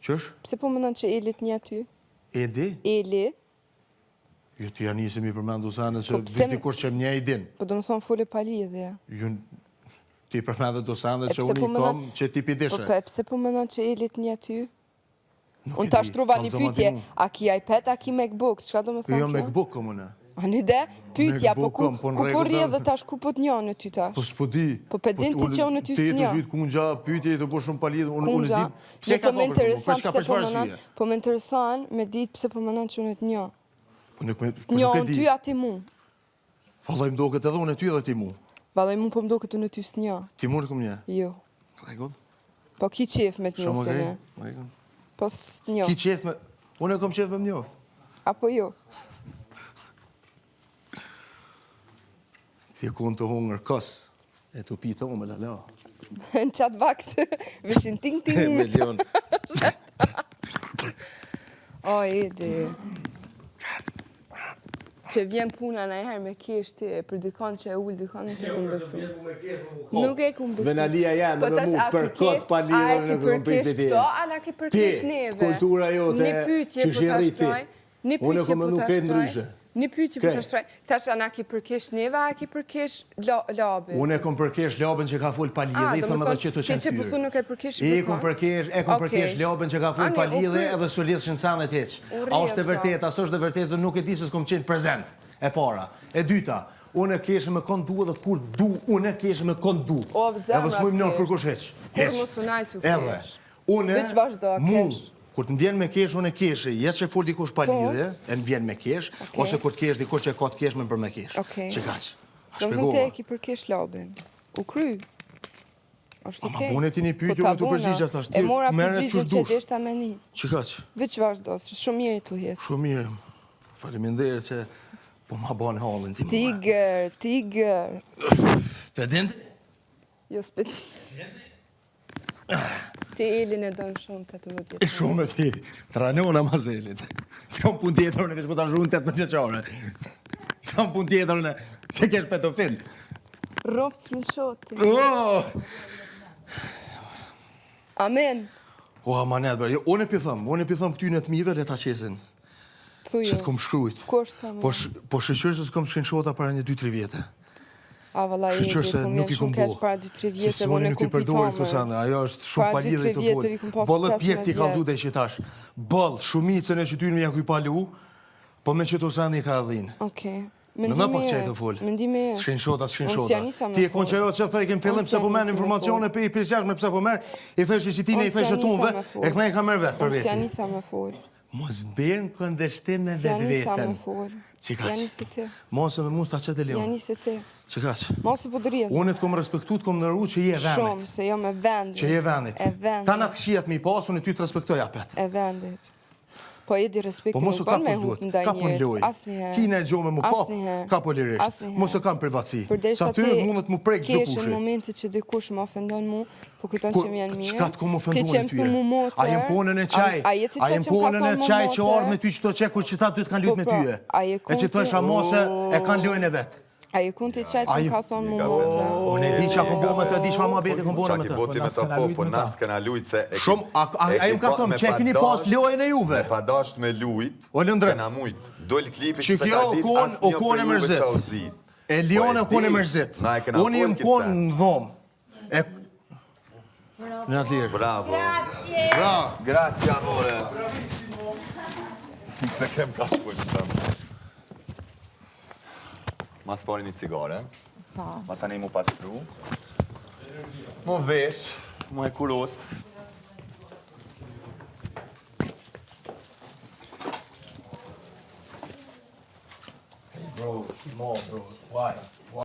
Qësh? Pse po mëndon që Elit një aty? Edi? Eli? Jo, ti janë njëse mi përmendu sanë, se vishë dikush që më një i din. Po do më thonë fole pa lidhje. Ti përmendu do sanë që unë i kom që ti pidishe. Po pse po mëndon që Elit një aty? Unë ta shtruva një pytje, a ki iPad, a ki MacBook, qka do më thonë kjo? Jo, MacBook kom unë. A në ide, pytja, po ku po rrje dhe tash ku po të njën në ty tash? Po s'po di. Po pedin ti që unë ty s'një. Ti e të gjithë kungja, pytje e të po shumë palidhë, unë Kungja, pse ka ka përshfarësie? Po më interesan me ditë pse po mëndon që unë të njën. Njën ty ati mu. Vallaj më do këtë edhe unë e ty edhe ti mu. Vallaj mu po më do këtë unë ty s'një. Ti mu në kom një? Jo. Rekull? Po ki qef me të njoftë në. Po s'një. Ki qef me... Unë e kom qef me më njoftë. Apo jo? Ti e konë të hongër kës. E të pi të unë me lala. Në qatë vakt, vëshin ting-ting. Milion. O, Edi. Që vjen puna në herë me kesh ti, për dikon që e ullë dikon, nuk e kumë besu. Nuk e kumë besu. Venalia janë në mu për këtë pa lidhër në këmë pritë ti. A na ki përkesh neve. Ti, kultura jote, që shiri ti. Unë e këmë nuk e ndryshe. Një pyetje për të shtroj. Tash a na ki përkesh neve, a ki përkesh labes? Unë e kom përkesh labën që ka full pa lidhë, i thëmë edhe që të qenë Ti që përthu nuk e përkesh e kom përkesh labën që ka full pa lidhë edhe su lidhë shënësanet heq. A është e vërtet, as është e vërtet dhe nuk e di se s'kom qenë prezent. E para. E dyta, unë e keshë me kondu edhe kur du, unë e keshë me kondu. Edhe s'mujmë nënë kërkush heq. Edhe, unë, kur të vjen me kesh, unë e keshë, jetë që full dikush pa lidhe, e në vjen me kesh, ose kur të kesh dikush që e ka të kesh me për me kesh. Që kaq, a shpegova. Do më të e ki për kesh labin. U kry. Ama bune ti një pyjtjo me të përgjigja të ashtë. E mora përgjigja që deshta me një. Që kaq. Veç vazhdo, shumë mirë të jetë. Shumë mirë. Faleminderit që po ma banë halën ti më. Tiger. Pedint? Jo s'pedint. Ti Elin e dënë shumë 18 vjetë. Shumë e ti. Tranona ma zelit. S'kam pun tjetër në kesh po ta zhrunë 18 vjeqare. S'kam pun tjetër në se kesh pedofil. Roftë screenshoti. Amen. O, amanet, bërë. Unë e pithëm këtyne të mive, le ta qesin. Thujo. Se t'kom shkrujt. Ko është ta më? Po shqyqër se s'kom screenshota para një 2-3 vjetë. A vala e shqyqër se nuk i kom bo. Para 2-3 vjetë, se unë nuk i përdojnë këtu sande. Ajo është shumë palidhe i të folë. Bëllët pjek ti kalzu dhe i qitash. Bëllë, shumicën e qytyrën ja kuj palu, po me qëtu sande i ka adhin. Okej. Në pak qaj të folë. Screenshota. Ti e konë që ajo që thëj kemë fillim pëse po merë informacione për i pisjash me pëse po merë, i thësh që ti ne i thësh e tunve, e këna i ka merë vetë për veti. Unë si anisa me folë. Mos bërë në këndeshtim me vetë vetën. Si anisa me folë. Qikaq. Janisë të ti. Mosë me mos të qëtë e lion. Janisë të ti. Qikaq. Mosë po dërjetë. Unë të kom respektu, të kom nërru që je vendit. Shumë, se jo me vendit. Që je vendit. E vendit. Ta në të këshijat mi pas, unë ty të respektoj apet. E vendit. Po e di respektin nuk ban me hut në daj njerët, asniher. Kina e gjohë me më kap, ka polirisht. Mos e kam privatsi. Sa ty mundet mu prejkë gjdo kushi. Kesh në momentit që dikush më ofendon mu, po këton që më janë mirë. Qka të kom ofendon e tyre? A jem ponën e qaj? A jem ponën e qaj që orë me ty që to qe, kur qëta ty të kanë lujt me tyje? E që të është amose, e kanë lujnë e vetë. A je kun të qaj që më ka thonë mu mote? Unë e di që a kom bo me të, di shma ma beti kom bo me të. Qaki boti me të po nas këna lujt se... Shumë, a jem ka thonë, që e kini pas lojën e juve? Me pa dasht me lujt, këna mujt. Dojnë klipi që se ka dit as një për juve që o zi. E lione o kone mërzit. Unë jem konë në dhomë. Në atë lirë. Bravo. Bravo. Grazie, amore. Se kem ka shpojnë të tëmë. Mas pari një cigare, mas anë i mu pastru, mu vesh, mu e kuros. Hey bro, bro, why?